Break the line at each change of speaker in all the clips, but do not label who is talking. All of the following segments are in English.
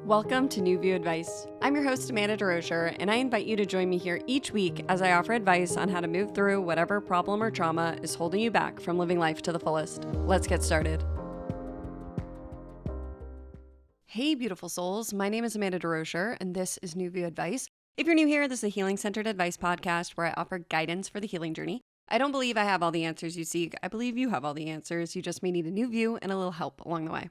Welcome to New View Advice. I'm your host, Amanda DeRocher, and I invite you to join me here each week as I offer advice on how to move through whatever problem or trauma is holding you back from living life to the fullest. Let's get started. Hey, beautiful souls. My name is Amanda DeRocher, and this is New View Advice. If you're new here, this is a healing-centered advice podcast where I offer guidance for the healing journey. I don't believe I have all the answers you seek. I believe you have all the answers. You just may need a new view and a little help along the way.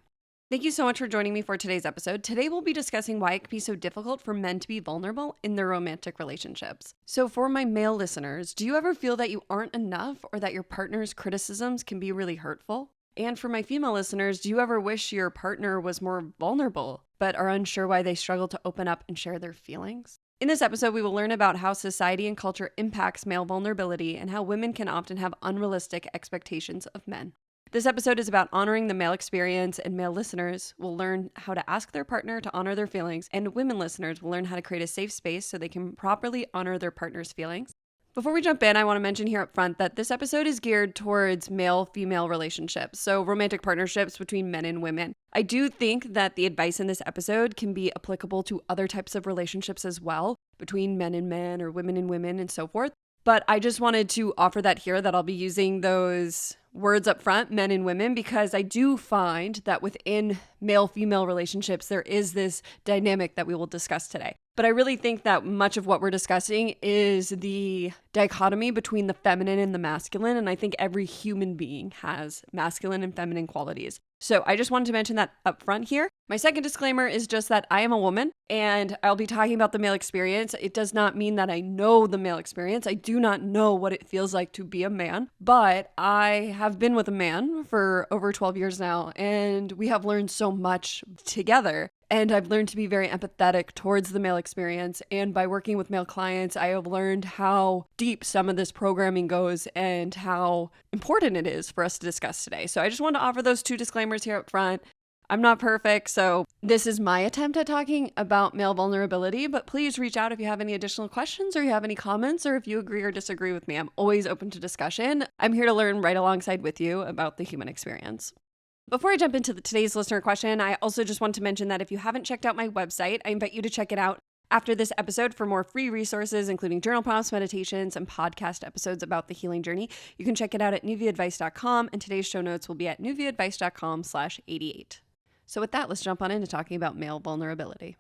Thank you so much for joining me for today's episode. Today we'll be discussing why it can be so difficult for men to be vulnerable in their romantic relationships. So for my male listeners, do you ever feel that you aren't enough or that your partner's criticisms can be really hurtful? And for my female listeners, do you ever wish your partner was more vulnerable but are unsure why they struggle to open up and share their feelings? In this episode, we will learn about how society and culture impacts male vulnerability and how women can often have unrealistic expectations of men. This episode is about honoring the male experience, and male listeners will learn how to ask their partner to honor their feelings, and women listeners will learn how to create a safe space so they can properly honor their partner's feelings. Before we jump in, I want to mention here up front that this episode is geared towards male-female relationships, so romantic partnerships between men and women. I do think that the advice in this episode can be applicable to other types of relationships as well, between men and men or women and women and so forth. But I just wanted to offer that here, that I'll be using those words up front, men and women, because I do find that within male-female relationships, there is this dynamic that we will discuss today. But I really think that much of what we're discussing is the dichotomy between the feminine and the masculine. And I think every human being has masculine and feminine qualities. So I just wanted to mention that up front here. My second disclaimer is just that I am a woman and I'll be talking about the male experience. It does not mean that I know the male experience. I do not know what it feels like to be a man, but I have been with a man for over 12 years now, and we have learned so much together. And I've learned to be very empathetic towards the male experience. And by working with male clients, I have learned how deep some of this programming goes and how important it is for us to discuss today. So I just wanted to offer those two disclaimers here up front. I'm not perfect, so this is my attempt at talking about male vulnerability, but please reach out if you have any additional questions or you have any comments or if you agree or disagree with me. I'm always open to discussion. I'm here to learn right alongside with you about the human experience. Before I jump into today's listener question, I also just want to mention that if you haven't checked out my website, I invite you to check it out after this episode for more free resources, including journal prompts, meditations, and podcast episodes about the healing journey. You can check it out at newviewadvice.com, and today's show notes will be at newviewadvice.com/88. So with that, let's jump on into talking about male vulnerability.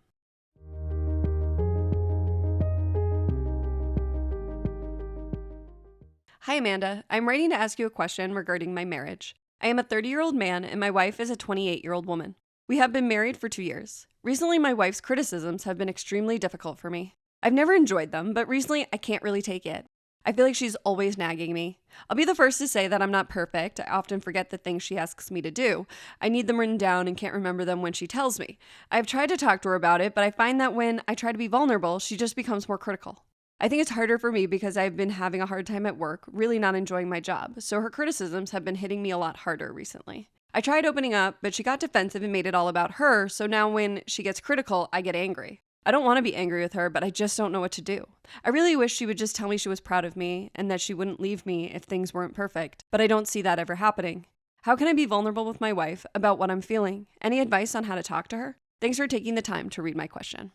Hi, Amanda. I'm writing to ask you a question regarding my marriage. I am a 30-year-old man and my wife is a 28-year-old woman. We have been married for 2 years. Recently, my wife's criticisms have been extremely difficult for me. I've never enjoyed them, but recently I can't really take it. I feel like she's always nagging me. I'll be the first to say that I'm not perfect. I often forget the things she asks me to do. I need them written down and can't remember them when she tells me. I've tried to talk to her about it, but I find that when I try to be vulnerable, she just becomes more critical. I think it's harder for me because I've been having a hard time at work, really not enjoying my job, so her criticisms have been hitting me a lot harder recently. I tried opening up, but she got defensive and made it all about her, so now when she gets critical, I get angry. I don't want to be angry with her, but I just don't know what to do. I really wish she would just tell me she was proud of me and that she wouldn't leave me if things weren't perfect, but I don't see that ever happening. How can I be vulnerable with my wife about what I'm feeling? Any advice on how to talk to her? Thanks for taking the time to read my question.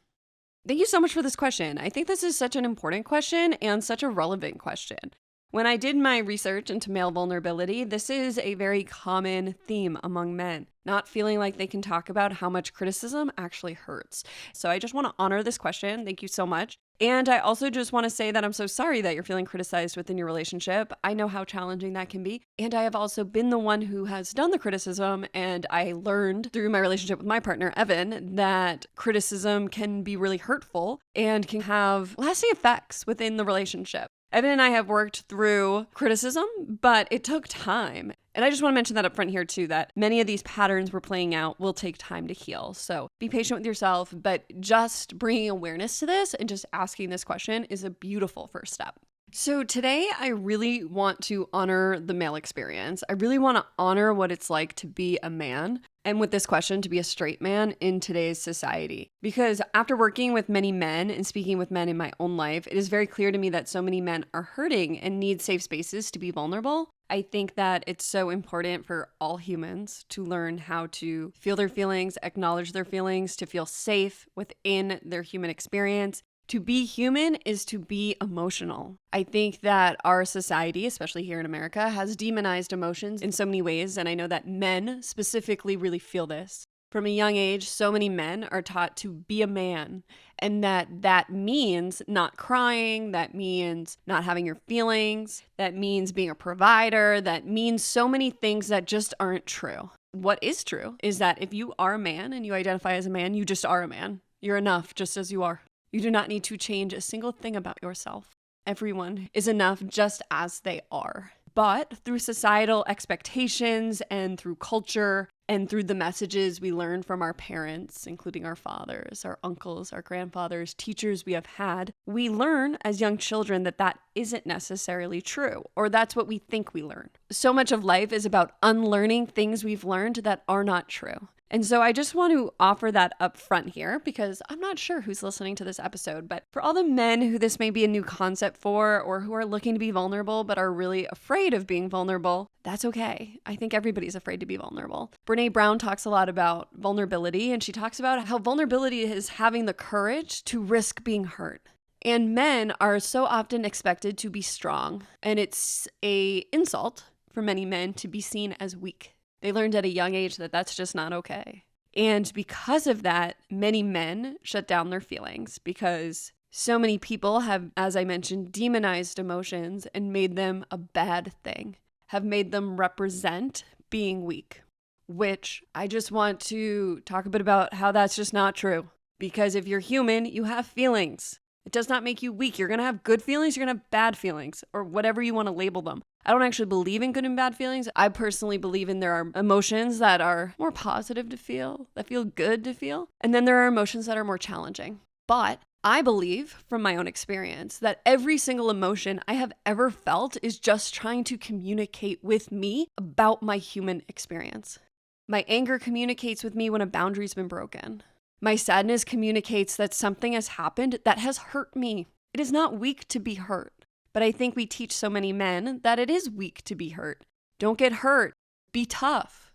Thank you so much for this question. I think this is such an important question and such a relevant question. When I did my research into male vulnerability, this is a very common theme among men, not feeling like they can talk about how much criticism actually hurts. So I just want to honor this question. Thank you so much. And I also just want to say that I'm so sorry that you're feeling criticized within your relationship. I know how challenging that can be. And I have also been the one who has done the criticism. And I learned through my relationship with my partner, Evan, that criticism can be really hurtful and can have lasting effects within the relationship. Evan and I have worked through criticism, but it took time. And I just want to mention that up front here too, that many of these patterns we're playing out will take time to heal. So be patient with yourself, but just bringing awareness to this and just asking this question is a beautiful first step. So today I really want to honor the male experience. I really want to honor what it's like to be a man. And with this question, to be a straight man in today's society. Because after working with many men and speaking with men in my own life, it is very clear to me that so many men are hurting and need safe spaces to be vulnerable. I think that it's so important for all humans to learn how to feel their feelings, acknowledge their feelings, to feel safe within their human experience. To be human is to be emotional. I think that our society, especially here in America, has demonized emotions in so many ways, and I know that men specifically really feel this. From a young age, so many men are taught to be a man, and that means not crying, that means not having your feelings, that means being a provider, that means so many things that just aren't true. What is true is that if you are a man and you identify as a man, you just are a man. You're enough just as you are. You do not need to change a single thing about yourself. Everyone is enough just as they are. But through societal expectations and through culture and through the messages we learn from our parents, including our fathers, our uncles, our grandfathers, teachers we have had, we learn as young children that that isn't necessarily true, or that's what we think we learn. So much of life is about unlearning things we've learned that are not true. And so I just want to offer that up front here because I'm not sure who's listening to this episode, but for all the men who this may be a new concept for or who are looking to be vulnerable but are really afraid of being vulnerable, that's okay. I think everybody's afraid to be vulnerable. Brene Brown talks a lot about vulnerability, and she talks about how vulnerability is having the courage to risk being hurt. And men are so often expected to be strong, and it's an insult for many men to be seen as weak. They learned at a young age that that's just not okay. And because of that, many men shut down their feelings because so many people have, as I mentioned, demonized emotions and made them a bad thing, have made them represent being weak, which I just want to talk a bit about how that's just not true. Because if you're human, you have feelings. It does not make you weak. You're going to have good feelings, you're going to have bad feelings, or whatever you want to label them. I don't actually believe in good and bad feelings. I personally believe there are emotions that are more positive to feel, that feel good to feel. And then there are emotions that are more challenging. But I believe from my own experience that every single emotion I have ever felt is just trying to communicate with me about my human experience. My anger communicates with me when a boundary's been broken. My sadness communicates that something has happened that has hurt me. It is not weak to be hurt. But I think we teach so many men that it is weak to be hurt. Don't get hurt. Be tough.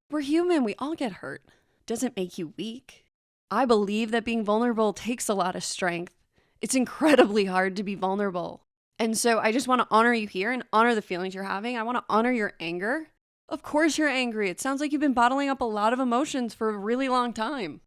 We're human. We all get hurt. Doesn't make you weak. I believe that being vulnerable takes a lot of strength. It's incredibly hard to be vulnerable. And so I just want to honor you here and honor the feelings you're having. I want to honor your anger. Of course you're angry. It sounds like you've been bottling up a lot of emotions for a really long time.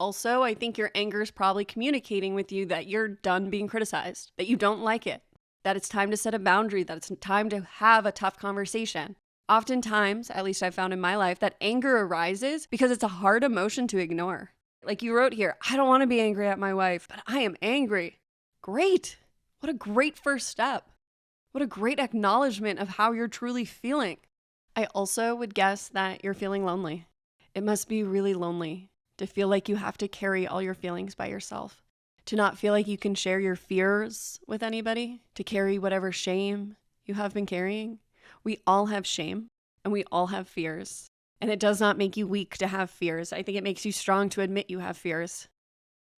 Also, I think your anger is probably communicating with you that you're done being criticized, that you don't like it, that it's time to set a boundary, that it's time to have a tough conversation. Oftentimes, at least I've found in my life, that anger arises because it's a hard emotion to ignore. Like you wrote here, I don't want to be angry at my wife, but I am angry. Great. What a great first step. What a great acknowledgement of how you're truly feeling. I also would guess that you're feeling lonely. It must be really lonely to feel like you have to carry all your feelings by yourself, to not feel like you can share your fears with anybody, to carry whatever shame you have been carrying. We all have shame and we all have fears. And it does not make you weak to have fears. I think it makes you strong to admit you have fears.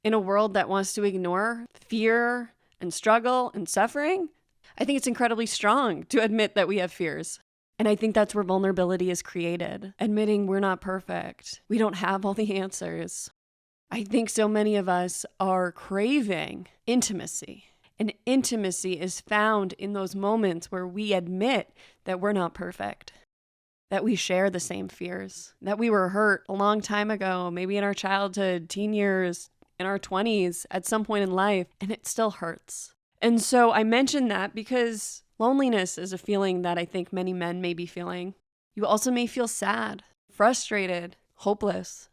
In a world that wants to ignore fear and struggle and suffering, I think it's incredibly strong to admit that we have fears. And I think that's where vulnerability is created. Admitting we're not perfect. We don't have all the answers. I think so many of us are craving intimacy. And intimacy is found in those moments where we admit that we're not perfect, that we share the same fears, that we were hurt a long time ago, maybe in our childhood, teen years, in our 20s, at some point in life, and it still hurts. And so I mention that because loneliness is a feeling that I think many men may be feeling. You also may feel sad, frustrated, hopeless.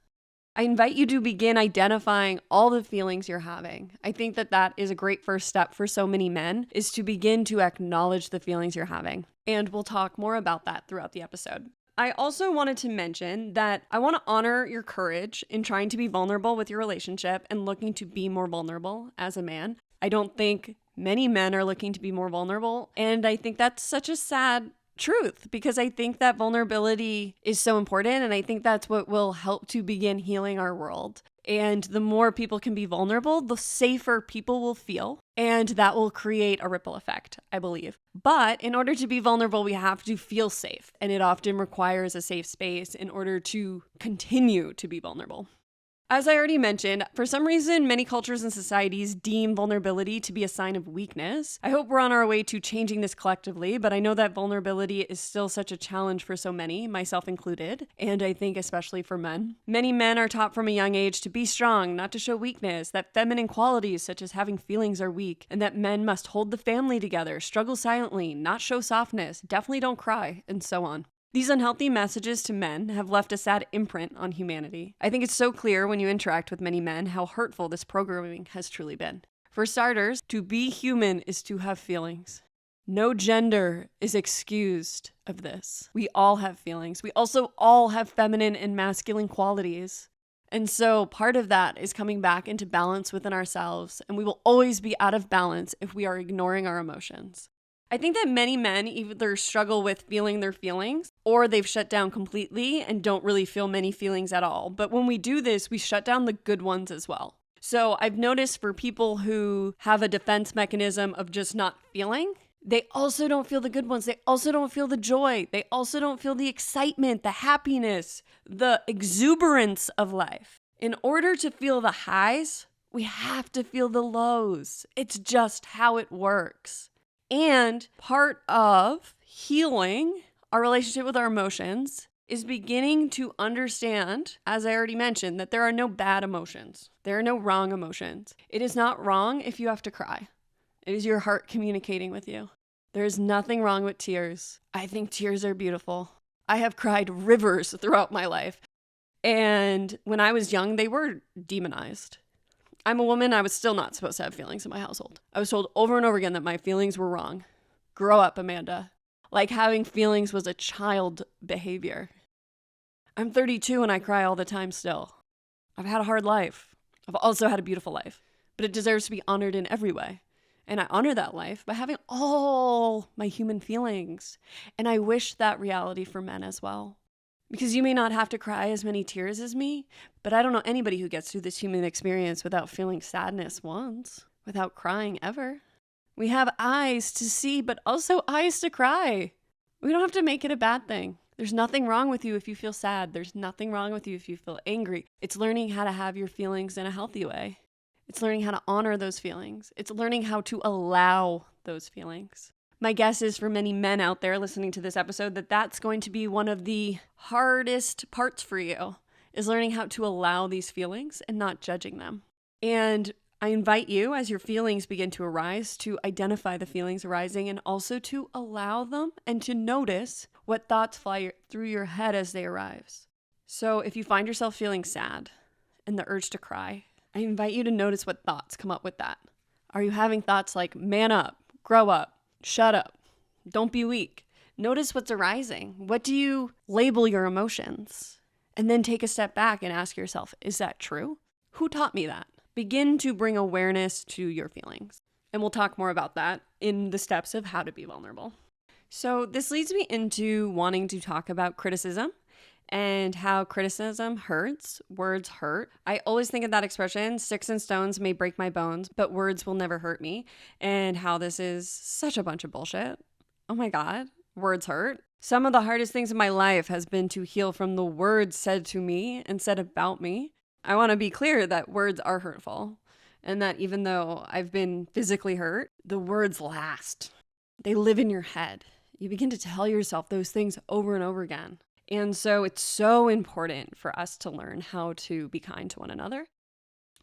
I invite you to begin identifying all the feelings you're having. I think that that is a great first step for so many men, is to begin to acknowledge the feelings you're having. And we'll talk more about that throughout the episode. I also wanted to mention that I want to honor your courage in trying to be vulnerable with your relationship and looking to be more vulnerable as a man. I don't think many men are looking to be more vulnerable, and I think that's such a sad truth because I think that vulnerability is so important, and I think that's what will help to begin healing our world. And the more people can be vulnerable, the safer people will feel. And that will create a ripple effect, I believe. But in order to be vulnerable, we have to feel safe. And it often requires a safe space in order to continue to be vulnerable. As I already mentioned, for some reason, many cultures and societies deem vulnerability to be a sign of weakness. I hope we're on our way to changing this collectively, but I know that vulnerability is still such a challenge for so many, myself included, and I think especially for men. Many men are taught from a young age to be strong, not to show weakness, that feminine qualities such as having feelings are weak, and that men must hold the family together, struggle silently, not show softness, definitely don't cry, and so on. These unhealthy messages to men have left a sad imprint on humanity. I think it's so clear when you interact with many men how hurtful this programming has truly been. For starters, to be human is to have feelings. No gender is excused of this. We all have feelings. We also all have feminine and masculine qualities. And so part of that is coming back into balance within ourselves, and we will always be out of balance if we are ignoring our emotions. I think that many men either struggle with feeling their feelings or they've shut down completely and don't really feel many feelings at all. But when we do this, we shut down the good ones as well. So I've noticed for people who have a defense mechanism of just not feeling, they also don't feel the good ones. They also don't feel the joy. They also don't feel the excitement, the happiness, the exuberance of life. In order to feel the highs, we have to feel the lows. It's just how it works. And part of healing our relationship with our emotions is beginning to understand, as I already mentioned, that there are no bad emotions. There are no wrong emotions. It is not wrong if you have to cry. It is your heart communicating with you. There is nothing wrong with tears. I think tears are beautiful. I have cried rivers throughout my life. And when I was young, they were demonized. I'm a woman. I was still not supposed to have feelings in my household. I was told over and over again that my feelings were wrong. Grow up, Amanda. Like having feelings was a child behavior. I'm 32 and I cry all the time still. I've had a hard life. I've also had a beautiful life, but it deserves to be honored in every way. And I honor that life by having all my human feelings. And I wish that reality for men as well. Because you may not have to cry as many tears as me, but I don't know anybody who gets through this human experience without feeling sadness once, without crying ever. We have eyes to see, but also eyes to cry. We don't have to make it a bad thing. There's nothing wrong with you if you feel sad. There's nothing wrong with you if you feel angry. It's learning how to have your feelings in a healthy way. It's learning how to honor those feelings. It's learning how to allow those feelings. My guess is for many men out there listening to this episode that that's going to be one of the hardest parts for you, is learning how to allow these feelings and not judging them. And I invite you, as your feelings begin to arise, to identify the feelings arising and also to allow them and to notice what thoughts fly through your head as they arise. So if you find yourself feeling sad and the urge to cry, I invite you to notice what thoughts come up with that. Are you having thoughts like, man up, grow up, shut up, don't be weak? Notice what's arising. What do you label your emotions? And then take a step back and ask yourself, is that true? Who taught me that? Begin to bring awareness to your feelings. And we'll talk more about that in the steps of how to be vulnerable. So this leads me into wanting to talk about criticism and how criticism hurts. Words hurt. I always think of that expression, sticks and stones may break my bones, but words will never hurt me. And how this is such a bunch of bullshit. Oh my God, words hurt. Some of the hardest things in my life has been to heal from the words said to me and said about me. I want to be clear that words are hurtful and that even though I've been physically hurt, the words last. They live in your head. You begin to tell yourself those things over and over again. And so it's so important for us to learn how to be kind to one another.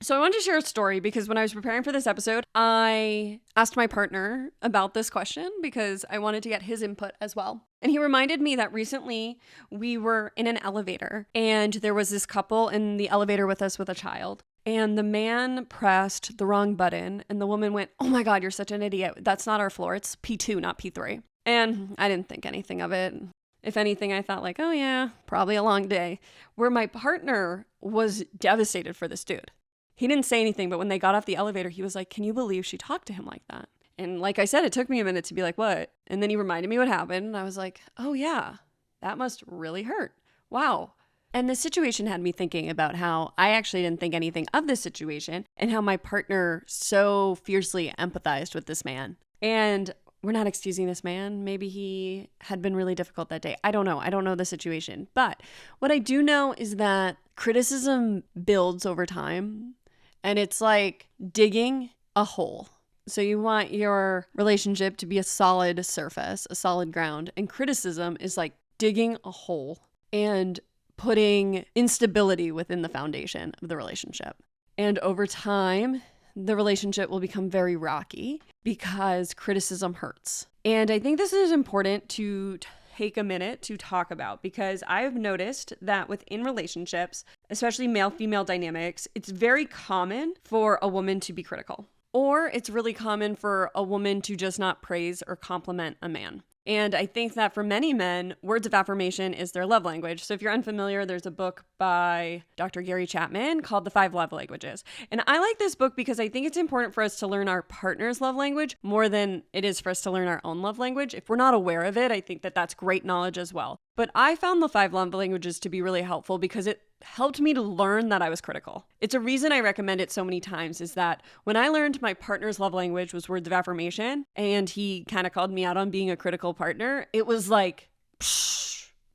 So I wanted to share a story because when I was preparing for this episode, I asked my partner about this question because I wanted to get his input as well. And he reminded me that recently we were in an elevator and there was this couple in the elevator with us with a child. And the man pressed the wrong button and the woman went, "Oh my God, you're such an idiot. That's not our floor. It's P2, not P3. And I didn't think anything of it. If anything, I thought like, oh yeah, probably a long day. Where my partner was devastated for this dude. He didn't say anything, but when they got off the elevator, he was like, can you believe she talked to him like that? And like I said, it took me a minute to be like, what? And then he reminded me what happened. And I was like, oh yeah, that must really hurt. Wow. And the situation had me thinking about how I actually didn't think anything of this situation and how my partner so fiercely empathized with this man. And we're not excusing this man. Maybe he had been really difficult that day. I don't know. I don't know the situation. But what I do know is that criticism builds over time, and it's like digging a hole. So you want your relationship to be a solid surface, a solid ground, and criticism is like digging a hole and putting instability within the foundation of the relationship. And over time, the relationship will become very rocky because criticism hurts. And I think this is important to take a minute to talk about, because I've noticed that within relationships, especially male-female dynamics, it's very common for a woman to be critical. Or it's really common for a woman to just not praise or compliment a man. And I think that for many men, words of affirmation is their love language. So if you're unfamiliar, there's a book by Dr. Gary Chapman called The 5 Love Languages. And I like this book because I think it's important for us to learn our partner's love language more than it is for us to learn our own love language. If we're not aware of it, I think that that's great knowledge as well. But I found the 5 love languages to be really helpful because it helped me to learn that I was critical. It's a reason I recommend it so many times, is that when I learned my partner's love language was words of affirmation and he kind of called me out on being a critical partner, it was like,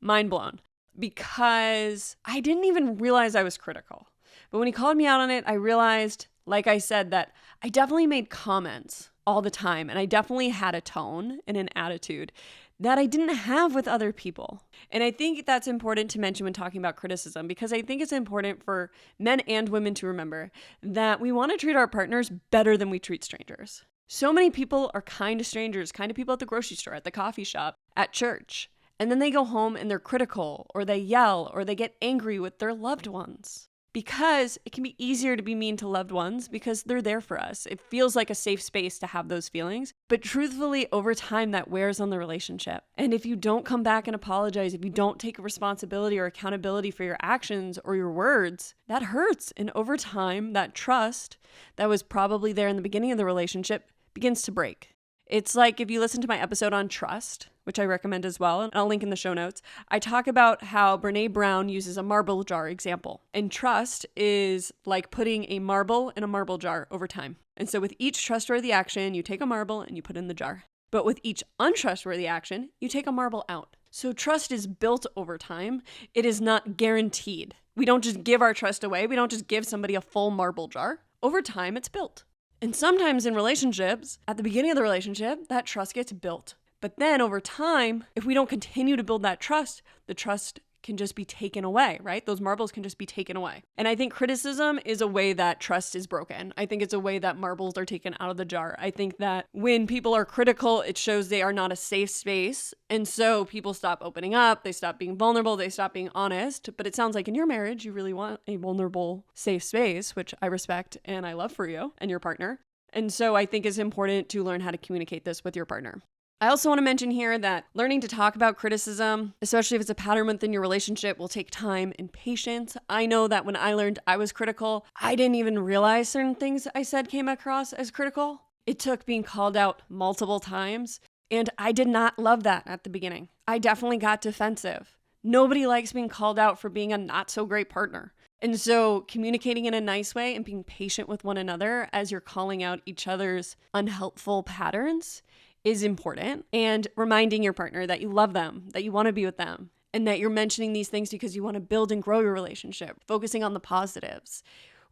mind blown, because I didn't even realize I was critical. But when he called me out on it, I realized, like I said, that I definitely made comments all the time, and I definitely had a tone and an attitude that I didn't have with other people. And I think that's important to mention when talking about criticism, because I think it's important for men and women to remember that we want to treat our partners better than we treat strangers. So many people are kind to strangers, kind to people at the grocery store, at the coffee shop, at church. And then they go home and they're critical, or they yell, or they get angry with their loved ones. Because it can be easier to be mean to loved ones because they're there for us. It feels like a safe space to have those feelings. But truthfully, over time, that wears on the relationship. And if you don't come back and apologize, if you don't take responsibility or accountability for your actions or your words, that hurts. And over time, that trust that was probably there in the beginning of the relationship begins to break. It's like if you listen to my episode on trust, which I recommend as well, and I'll link in the show notes, I talk about how Brene Brown uses a marble jar example. And trust is like putting a marble in a marble jar over time. And so with each trustworthy action, you take a marble and you put it in the jar. But with each untrustworthy action, you take a marble out. So trust is built over time. It is not guaranteed. We don't just give our trust away. We don't just give somebody a full marble jar. Over time, it's built. And sometimes in relationships, at the beginning of the relationship, that trust gets built. But then over time, if we don't continue to build that trust, the trust can just be taken away, right? Those marbles can just be taken away. And I think criticism is a way that trust is broken. I think it's a way that marbles are taken out of the jar. I think that when people are critical, it shows they are not a safe space. And so people stop opening up, they stop being vulnerable, they stop being honest. But it sounds like in your marriage, you really want a vulnerable, safe space, which I respect and I love for you and your partner. And so I think it's important to learn how to communicate this with your partner. I also want to mention here that learning to talk about criticism, especially if it's a pattern within your relationship, will take time and patience. I know that when I learned I was critical, I didn't even realize certain things I said came across as critical. It took being called out multiple times, and I did not love that at the beginning. I definitely got defensive. Nobody likes being called out for being a not so great partner. And so communicating in a nice way and being patient with one another as you're calling out each other's unhelpful patterns is important, and reminding your partner that you love them, that you want to be with them, and that you're mentioning these things because you want to build and grow your relationship. Focusing on the positives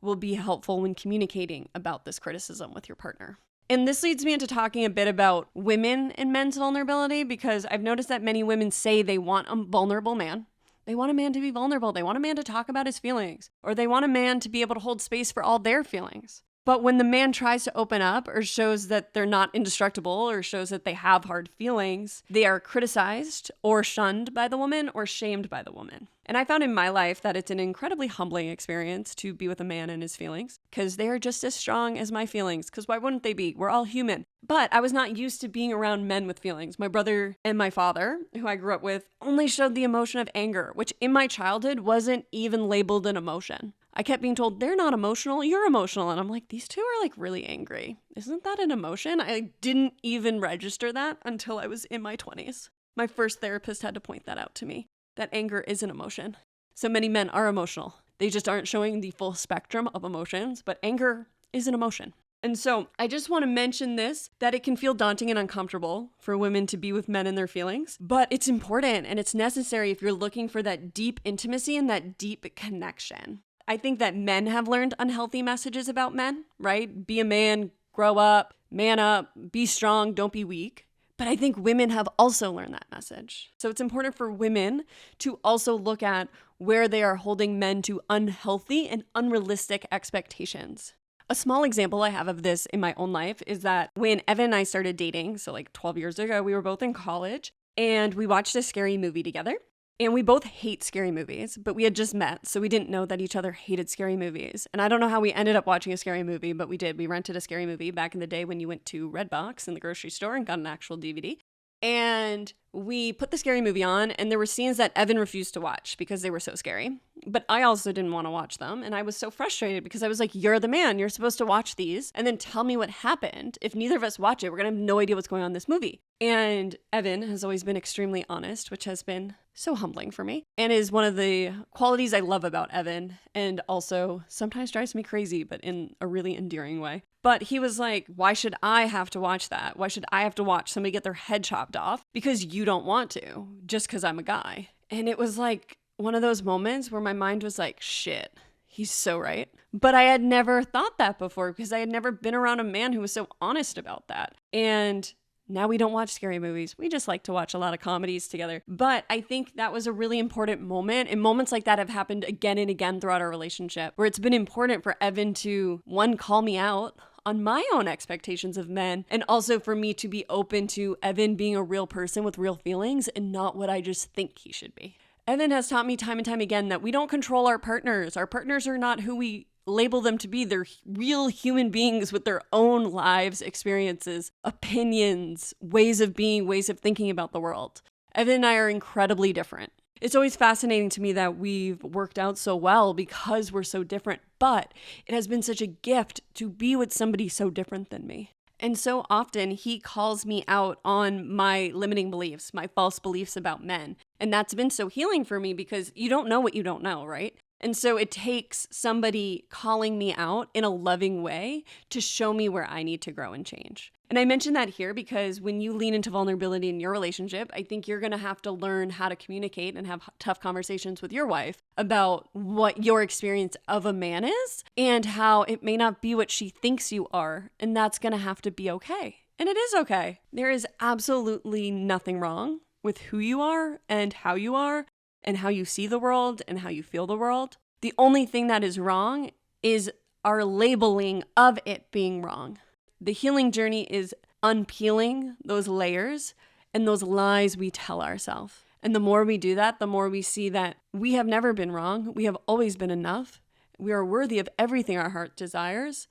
will be helpful when communicating about this criticism with your partner. And this leads me into talking a bit about women and men's vulnerability, because I've noticed that many women say they want a vulnerable man. They want a man to be vulnerable. They want a man to talk about his feelings, or they want a man to be able to hold space for all their feelings. But when the man tries to open up or shows that they're not indestructible or shows that they have hard feelings, they are criticized or shunned by the woman or shamed by the woman. And I found in my life that it's an incredibly humbling experience to be with a man and his feelings, because they are just as strong as my feelings, because why wouldn't they be? We're all human. But I was not used to being around men with feelings. My brother and my father, who I grew up with, only showed the emotion of anger, which in my childhood wasn't even labeled an emotion. I kept being told, they're not emotional, you're emotional. And I'm like, these two are like really angry. Isn't that an emotion? I didn't even register that until I was in my 20s. My first therapist had to point that out to me, that anger is an emotion. So many men are emotional. They just aren't showing the full spectrum of emotions, but anger is an emotion. And so I just want to mention this, that it can feel daunting and uncomfortable for women to be with men and their feelings, but it's important and it's necessary if you're looking for that deep intimacy and that deep connection. I think that men have learned unhealthy messages about men, right? Be a man, grow up, man up, be strong, don't be weak. But I think women have also learned that message. So it's important for women to also look at where they are holding men to unhealthy and unrealistic expectations. A small example I have of this in my own life is that when Evan and I started dating, so like 12 years ago, we were both in college and we watched a scary movie together. And we both hate scary movies, but we had just met, so we didn't know that each other hated scary movies. And I don't know how we ended up watching a scary movie, but we did. We rented a scary movie back in the day when you went to Redbox in the grocery store and got an actual DVD. And we put the scary movie on, and there were scenes that Evan refused to watch because they were so scary. But I also didn't want to watch them, and I was so frustrated because I was like, you're the man. You're supposed to watch these, and then tell me what happened. If neither of us watch it, we're going to have no idea what's going on in this movie. And Evan has always been extremely honest, which has been so humbling for me, and is one of the qualities I love about Evan, and also sometimes drives me crazy, but in a really endearing way. But he was like, why should I have to watch that? Why should I have to watch somebody get their head chopped off because you don't want to, just because I'm a guy? And it was like one of those moments where my mind was like, shit, he's so right. But I had never thought that before because I had never been around a man who was so honest about that. And now we don't watch scary movies. We just like to watch a lot of comedies together. But I think that was a really important moment. And moments like that have happened again and again throughout our relationship, where it's been important for Evan to, one, call me out on my own expectations of men, and also for me to be open to Evan being a real person with real feelings and not what I just think he should be. Evan has taught me time and time again that we don't control our partners. Our partners are not who we label them to be. They're real human beings with their own lives, experiences, opinions, ways of being, ways of thinking about the world. Evan and I are incredibly different. It's always fascinating to me that we've worked out so well because we're so different, but it has been such a gift to be with somebody so different than me. And so often he calls me out on my limiting beliefs, my false beliefs about men. And that's been so healing for me because you don't know what you don't know, right? And so it takes somebody calling me out in a loving way to show me where I need to grow and change. And I mention that here because when you lean into vulnerability in your relationship, I think you're going to have to learn how to communicate and have tough conversations with your wife about what your experience of a man is and how it may not be what she thinks you are. And that's going to have to be okay. And it is okay. There is absolutely nothing wrong with who you are and how you see the world and how you feel the world. The only thing that is wrong is our labeling of it being wrong. The healing journey is unpeeling those layers and those lies we tell ourselves. And the more we do that, the more we see that we have never been wrong. We have always been enough. We are worthy of everything our heart desires.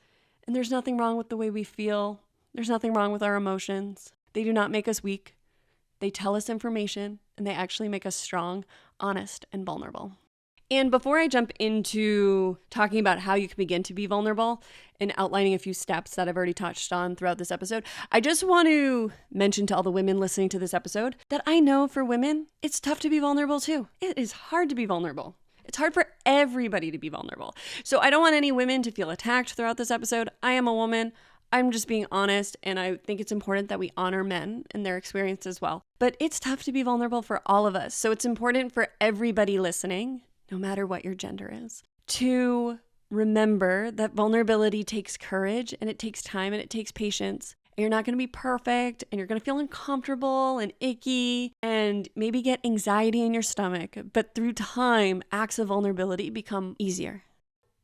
And there's nothing wrong with the way we feel. There's nothing wrong with our emotions. They do not make us weak. They tell us information, and they actually make us strong, honest, and vulnerable. And before I jump into talking about how you can begin to be vulnerable and outlining a few steps that I've already touched on throughout this episode, I just want to mention to all the women listening to this episode that I know for women, it's tough to be vulnerable too. It is hard to be vulnerable. It's hard for everybody to be vulnerable. So I don't want any women to feel attacked throughout this episode. I am a woman. I'm just being honest, and I think it's important that we honor men and their experience as well. But it's tough to be vulnerable for all of us. So it's important for everybody listening, no matter what your gender is, to remember that vulnerability takes courage and it takes time and it takes patience. And you're not going to be perfect and you're going to feel uncomfortable and icky and maybe get anxiety in your stomach. But through time, acts of vulnerability become easier.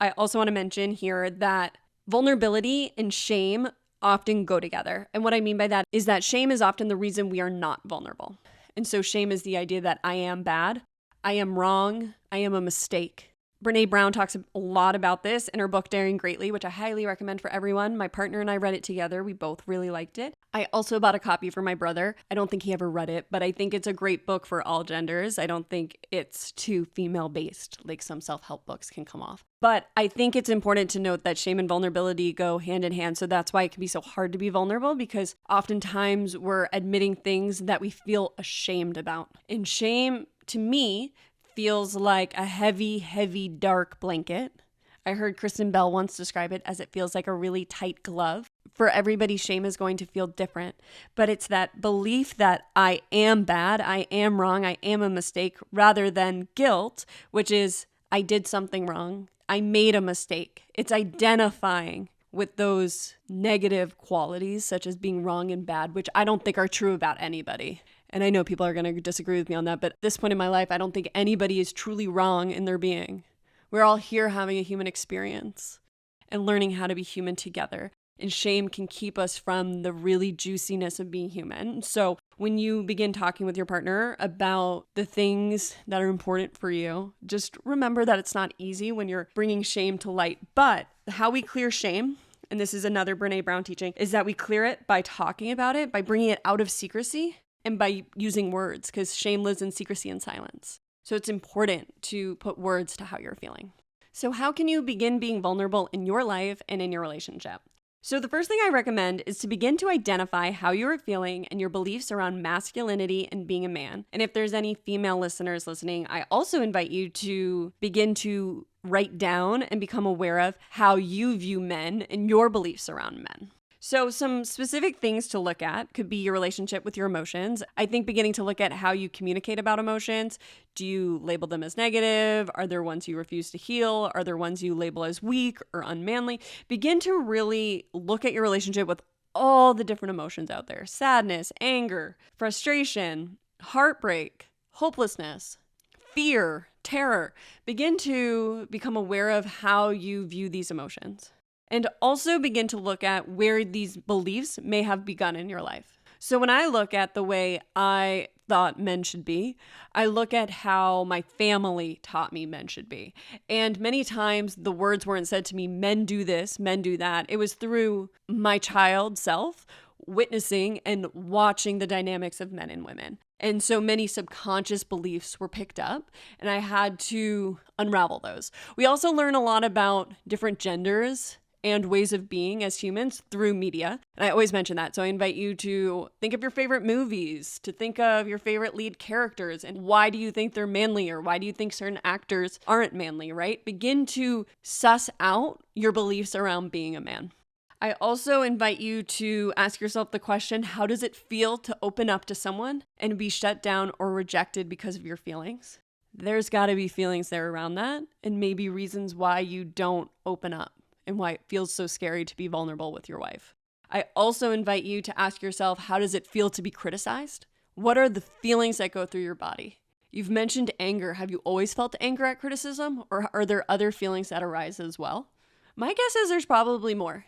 I also want to mention here that vulnerability and shame often go together. And what I mean by that is that shame is often the reason we are not vulnerable. And so shame is the idea that I am bad, I am wrong, I am a mistake. Brene Brown talks a lot about this in her book, Daring Greatly, which I highly recommend for everyone. My partner and I read it together. We both really liked it. I also bought a copy for my brother. I don't think he ever read it, but I think it's a great book for all genders. I don't think it's too female-based, like some self-help books can come off. But I think it's important to note that shame and vulnerability go hand in hand. So that's why it can be so hard to be vulnerable, because oftentimes we're admitting things that we feel ashamed about. And shame, to me, feels like a heavy, heavy, dark blanket. I heard Kristen Bell once describe it as it feels like a really tight glove. For everybody, shame is going to feel different, but it's that belief that I am bad, I am wrong, I am a mistake, rather than guilt, which is I did something wrong, I made a mistake. It's identifying with those negative qualities, such as being wrong and bad, which I don't think are true about anybody. And I know people are going to disagree with me on that, but at this point in my life, I don't think anybody is truly wrong in their being. We're all here having a human experience and learning how to be human together. And shame can keep us from the really juiciness of being human. So when you begin talking with your partner about the things that are important for you, just remember that it's not easy when you're bringing shame to light. But how we clear shame, and this is another Brene Brown teaching, is that we clear it by talking about it, by bringing it out of secrecy, and by using words, because shame lives in secrecy and silence. So it's important to put words to how you're feeling. So how can you begin being vulnerable in your life and in your relationship? So the first thing I recommend is to begin to identify how you are feeling and your beliefs around masculinity and being a man. And if there's any female listeners listening, I also invite you to begin to write down and become aware of how you view men and your beliefs around men. So some specific things to look at could be your relationship with your emotions. I think beginning to look at how you communicate about emotions. Do you label them as negative? Are there ones you refuse to heal? Are there ones you label as weak or unmanly? Begin to really look at your relationship with all the different emotions out there. Sadness, anger, frustration, heartbreak, hopelessness, fear, terror. Begin to become aware of how you view these emotions. And also begin to look at where these beliefs may have begun in your life. So when I look at the way I thought men should be, I look at how my family taught me men should be. And many times the words weren't said to me, men do this, men do that. It was through my child self witnessing and watching the dynamics of men and women. And so many subconscious beliefs were picked up, and I had to unravel those. We also learn a lot about different genders and ways of being as humans through media. And I always mention that. So I invite you to think of your favorite movies, to think of your favorite lead characters, and why do you think they're manly, or why do you think certain actors aren't manly, right? Begin to suss out your beliefs around being a man. I also invite you to ask yourself the question, how does it feel to open up to someone and be shut down or rejected because of your feelings? There's got to be feelings there around that, and maybe reasons why you don't open up, and why it feels so scary to be vulnerable with your wife. I also invite you to ask yourself, how does it feel to be criticized? What are the feelings that go through your body? You've mentioned anger. Have you always felt anger at criticism, or are there other feelings that arise as well? My guess is there's probably more.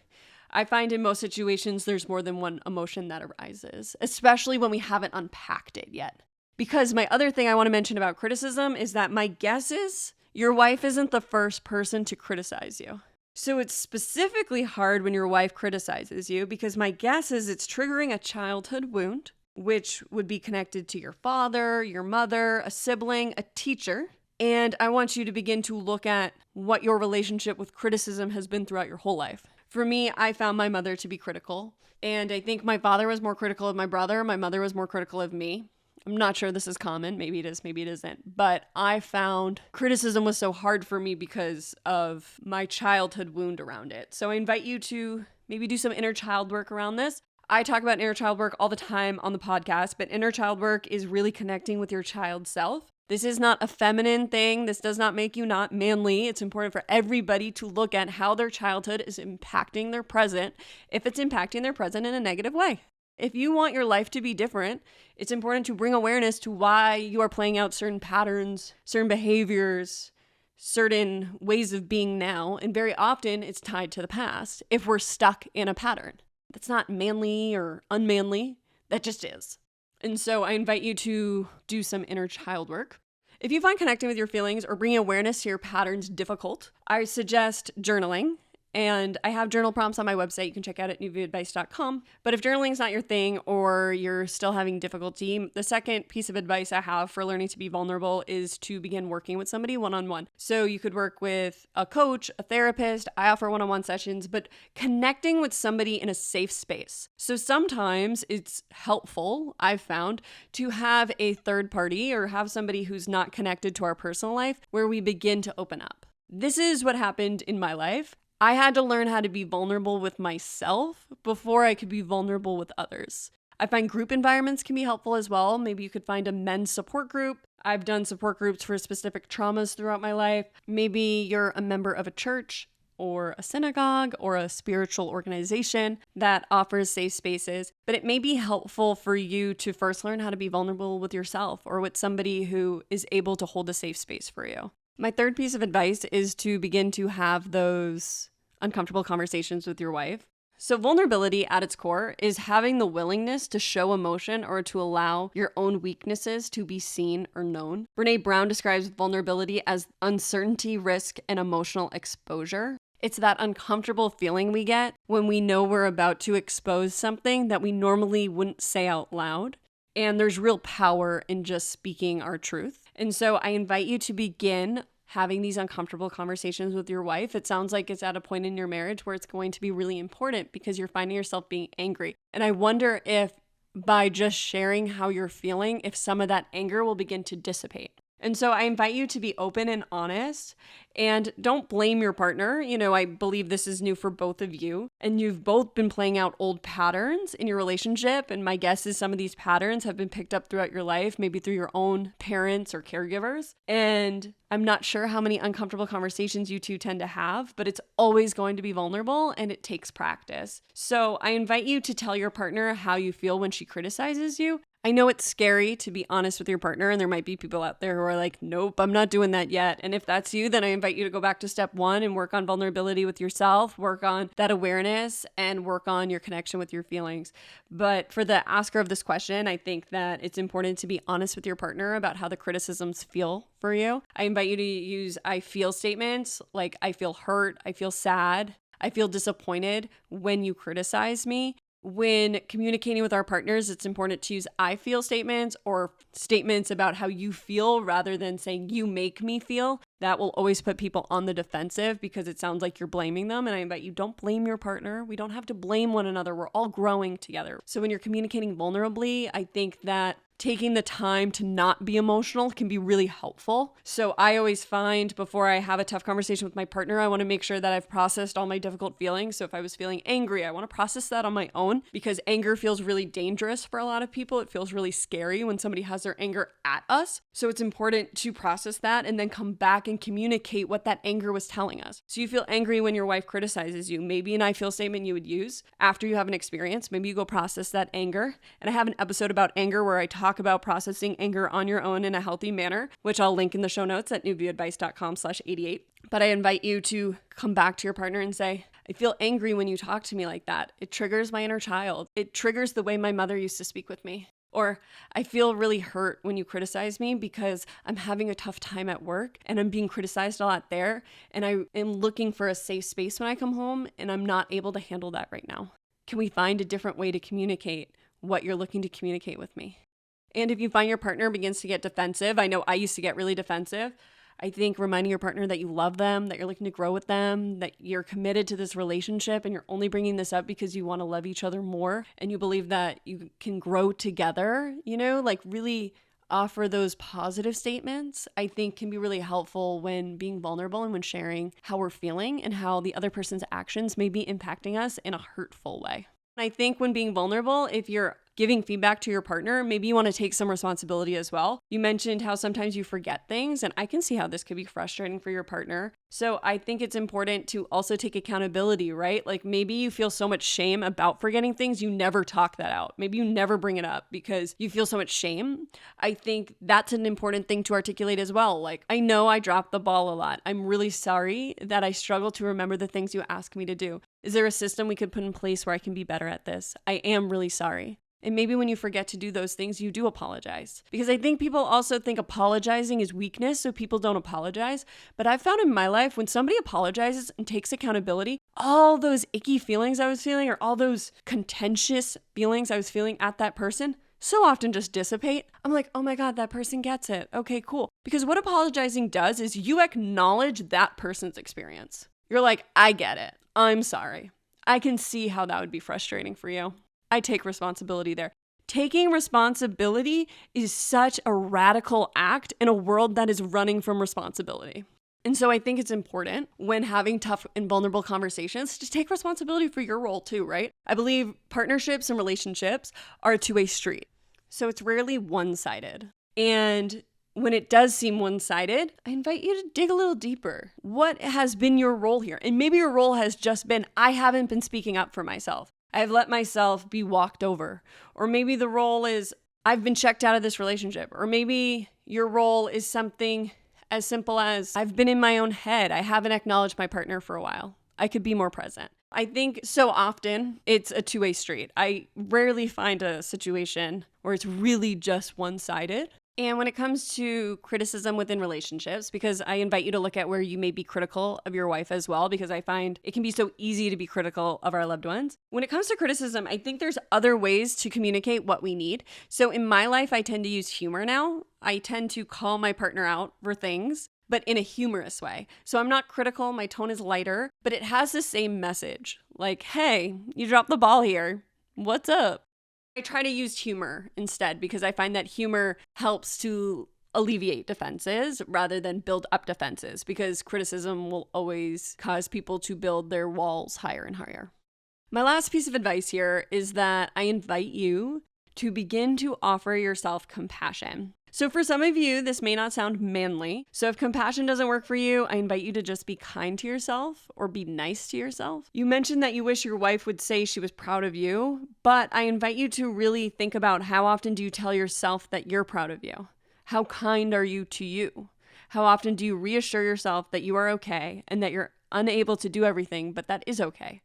I find in most situations there's more than one emotion that arises, especially when we haven't unpacked it yet. Because my other thing I want to mention about criticism is that my guess is your wife isn't the first person to criticize you. So it's specifically hard when your wife criticizes you, because my guess is it's triggering a childhood wound, which would be connected to your father, your mother, a sibling, a teacher. And I want you to begin to look at what your relationship with criticism has been throughout your whole life. For me, I found my mother to be critical. And I think my father was more critical of my brother. My mother was more critical of me. I'm not sure this is common. Maybe it is, maybe it isn't. But I found criticism was so hard for me because of my childhood wound around it. So I invite you to maybe do some inner child work around this. I talk about inner child work all the time on the podcast, but inner child work is really connecting with your child self. This is not a feminine thing. This does not make you not manly. It's important for everybody to look at how their childhood is impacting their present, if it's impacting their present in a negative way. If you want your life to be different, it's important to bring awareness to why you are playing out certain patterns, certain behaviors, certain ways of being now. And very often it's tied to the past if we're stuck in a pattern. That's not manly or unmanly. That just is. And so I invite you to do some inner child work. If you find connecting with your feelings or bringing awareness to your patterns difficult, I suggest journaling. And I have journal prompts on my website. You can check out at newviewadvice.com. But if journaling is not your thing or you're still having difficulty, the second piece of advice I have for learning to be vulnerable is to begin working with somebody one-on-one. So you could work with a coach, a therapist. I offer one-on-one sessions, but connecting with somebody in a safe space. So sometimes it's helpful, I've found, to have a third party or have somebody who's not connected to our personal life where we begin to open up. This is what happened in my life. I had to learn how to be vulnerable with myself before I could be vulnerable with others. I find group environments can be helpful as well. Maybe you could find a men's support group. I've done support groups for specific traumas throughout my life. Maybe you're a member of a church or a synagogue or a spiritual organization that offers safe spaces. But it may be helpful for you to first learn how to be vulnerable with yourself or with somebody who is able to hold a safe space for you. My third piece of advice is to begin to have those uncomfortable conversations with your wife. So vulnerability at its core is having the willingness to show emotion or to allow your own weaknesses to be seen or known. Brené Brown describes vulnerability as uncertainty, risk, and emotional exposure. It's that uncomfortable feeling we get when we know we're about to expose something that we normally wouldn't say out loud. And there's real power in just speaking our truth. And so I invite you to begin having these uncomfortable conversations with your wife. It sounds like it's at a point in your marriage where it's going to be really important because you're finding yourself being angry. And I wonder if by just sharing how you're feeling, if some of that anger will begin to dissipate. And so I invite you to be open and honest and don't blame your partner. I believe this is new for both of you and you've both been playing out old patterns in your relationship. And my guess is some of these patterns have been picked up throughout your life, maybe through your own parents or caregivers. And I'm not sure how many uncomfortable conversations you two tend to have, but it's always going to be vulnerable and it takes practice. So I invite you to tell your partner how you feel when she criticizes you. I know it's scary to be honest with your partner, and there might be people out there who are like, nope, I'm not doing that yet. And if that's you, then I invite you to go back to step one and work on vulnerability with yourself, work on that awareness, and work on your connection with your feelings. But for the asker of this question, I think that it's important to be honest with your partner about how the criticisms feel for you. I invite you to use I feel statements like I feel hurt, I feel sad, I feel disappointed when you criticize me. When communicating with our partners, it's important to use I feel statements or statements about how you feel rather than saying you make me feel. That will always put people on the defensive because it sounds like you're blaming them. And I invite you, don't blame your partner. We don't have to blame one another. We're all growing together. So when you're communicating vulnerably, I think that taking the time to not be emotional can be really helpful. So I always find before I have a tough conversation with my partner, I want to make sure that I've processed all my difficult feelings. So if I was feeling angry, I want to process that on my own because anger feels really dangerous for a lot of people. It feels really scary when somebody has their anger at us. So it's important to process that and then come back and communicate what that anger was telling us. So you feel angry when your wife criticizes you. Maybe an I feel statement you would use after you have an experience. Maybe you go process that anger. And I have an episode about anger where I talk about processing anger on your own in a healthy manner, which I'll link in the show notes at newviewadvice.com/88. But I invite you to come back to your partner and say, I feel angry when you talk to me like that. It triggers my inner child. It triggers the way my mother used to speak with me. Or I feel really hurt when you criticize me because I'm having a tough time at work and I'm being criticized a lot there. And I am looking for a safe space when I come home and I'm not able to handle that right now. Can we find a different way to communicate what you're looking to communicate with me? And if you find your partner begins to get defensive, I know I used to get really defensive. I think reminding your partner that you love them, that you're looking to grow with them, that you're committed to this relationship and you're only bringing this up because you want to love each other more and you believe that you can grow together, really offer those positive statements, I think can be really helpful when being vulnerable and when sharing how we're feeling and how the other person's actions may be impacting us in a hurtful way. I think when being vulnerable, if you're giving feedback to your partner, maybe you want to take some responsibility as well. You mentioned how sometimes you forget things, and I can see how this could be frustrating for your partner. So I think it's important to also take accountability, right? Like maybe you feel so much shame about forgetting things, you never talk that out. Maybe you never bring it up because you feel so much shame. I think that's an important thing to articulate as well. Like, I know I dropped the ball a lot. I'm really sorry that I struggle to remember the things you ask me to do. Is there a system we could put in place where I can be better at this? I am really sorry. And maybe when you forget to do those things, you do apologize. Because I think people also think apologizing is weakness, so people don't apologize. But I've found in my life, when somebody apologizes and takes accountability, all those icky feelings I was feeling or all those contentious feelings I was feeling at that person so often just dissipate. I'm like, oh my God, that person gets it. Okay, cool. Because what apologizing does is you acknowledge that person's experience. You're like, I get it. I'm sorry. I can see how that would be frustrating for you. I take responsibility there. Taking responsibility is such a radical act in a world that is running from responsibility. And so I think it's important when having tough and vulnerable conversations to take responsibility for your role too, right? I believe partnerships and relationships are a two-way street. So it's rarely one-sided. And when it does seem one-sided, I invite you to dig a little deeper. What has been your role here? And maybe your role has just been, I haven't been speaking up for myself. I've let myself be walked over. Or maybe the role is, I've been checked out of this relationship. Or maybe your role is something as simple as, I've been in my own head. I haven't acknowledged my partner for a while. I could be more present. I think so often it's a two-way street. I rarely find a situation where it's really just one-sided. And when it comes to criticism within relationships, because I invite you to look at where you may be critical of your wife as well, because I find it can be so easy to be critical of our loved ones. When it comes to criticism, I think there's other ways to communicate what we need. So in my life, I tend to use humor now. I tend to call my partner out for things, but in a humorous way. So I'm not critical, my tone is lighter, but it has the same message. Like, hey, you dropped the ball here. What's up? I try to use humor instead because I find that humor helps to alleviate defenses rather than build up defenses, because criticism will always cause people to build their walls higher and higher. My last piece of advice here is that I invite you to begin to offer yourself compassion. So for some of you, this may not sound manly. So if compassion doesn't work for you, I invite you to just be kind to yourself or be nice to yourself. You mentioned that you wish your wife would say she was proud of you, but I invite you to really think about, how often do you tell yourself that you're proud of you? How kind are you to you? How often do you reassure yourself that you are okay and that you're unable to do everything, but that is okay?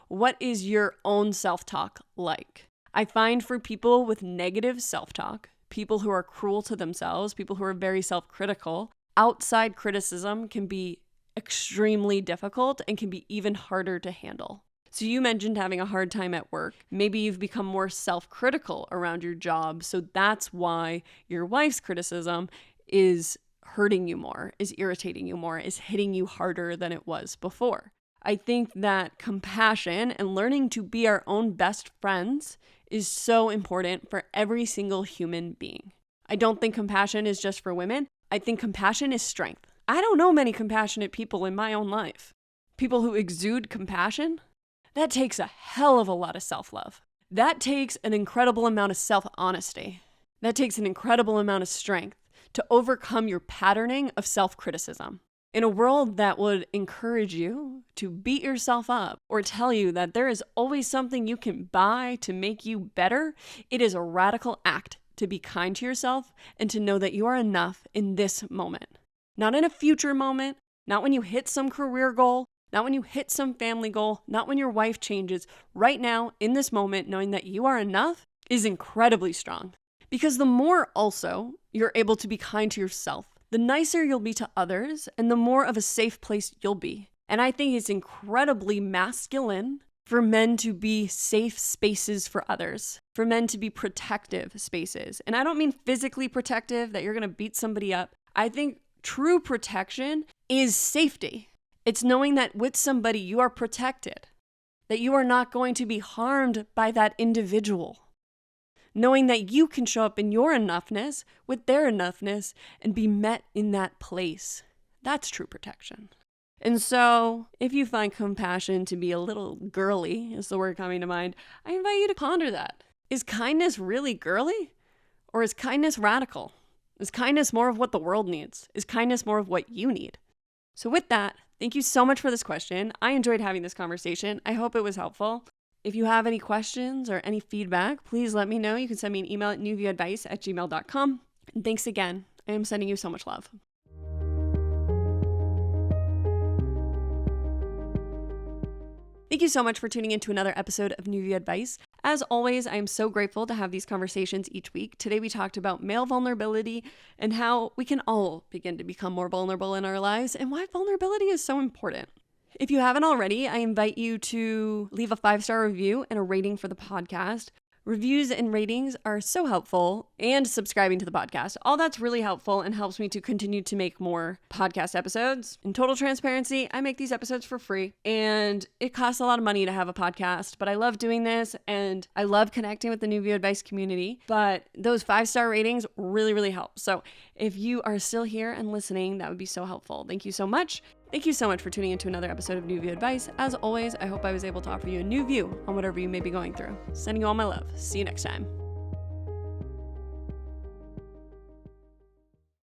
What is your own self-talk like? I find for people with negative self-talk, people who are cruel to themselves, people who are very self-critical, outside criticism can be extremely difficult and can be even harder to handle. So you mentioned having a hard time at work. Maybe you've become more self-critical around your job, so that's why your wife's criticism is hurting you more, is irritating you more, is hitting you harder than it was before. I think that compassion and learning to be our own best friends is so important for every single human being. I don't think compassion is just for women. I think compassion is strength. I don't know many compassionate people in my own life. People who exude compassion, that takes a hell of a lot of self-love. That takes an incredible amount of self-honesty. That takes an incredible amount of strength to overcome your patterning of self-criticism. In a world that would encourage you to beat yourself up or tell you that there is always something you can buy to make you better, it is a radical act to be kind to yourself and to know that you are enough in this moment. Not in a future moment, not when you hit some career goal, not when you hit some family goal, not when your wife changes. Right now, in this moment, knowing that you are enough is incredibly strong. Because the more also you're able to be kind to yourself, the nicer you'll be to others and the more of a safe place you'll be. And I think it's incredibly masculine for men to be safe spaces for others, for men to be protective spaces. And I don't mean physically protective, that you're going to beat somebody up. I think true protection is safety. It's knowing that with somebody you are protected, that you are not going to be harmed by that individual. Knowing that you can show up in your enoughness with their enoughness and be met in that place. That's true protection. And so, if you find compassion to be a little girly, is the word coming to mind, I invite you to ponder that. Is kindness really girly? Or is kindness radical? Is kindness more of what the world needs? Is kindness more of what you need? So with that, thank you so much for this question. I enjoyed having this conversation. I hope it was helpful. If you have any questions or any feedback, please let me know. You can send me an email at newviewadvice@gmail.com. And thanks again. I am sending you so much love. Thank you so much for tuning in to another episode of New View Advice. As always, I am so grateful to have these conversations each week. Today we talked about male vulnerability and how we can all begin to become more vulnerable in our lives and why vulnerability is so important. If you haven't already, I invite you to leave a 5-star review and a rating for the podcast. Reviews and ratings are so helpful, and subscribing to the podcast. All that's really helpful and helps me to continue to make more podcast episodes. In total transparency, I make these episodes for free, and it costs a lot of money to have a podcast, but I love doing this, and I love connecting with the New View Advice community, but those 5-star ratings really, really help. So if you are still here and listening, that would be so helpful. Thank you so much. Thank you so much for tuning into another episode of New View Advice. As always, I hope I was able to offer you a new view on whatever you may be going through. Sending you all my love. See you next time.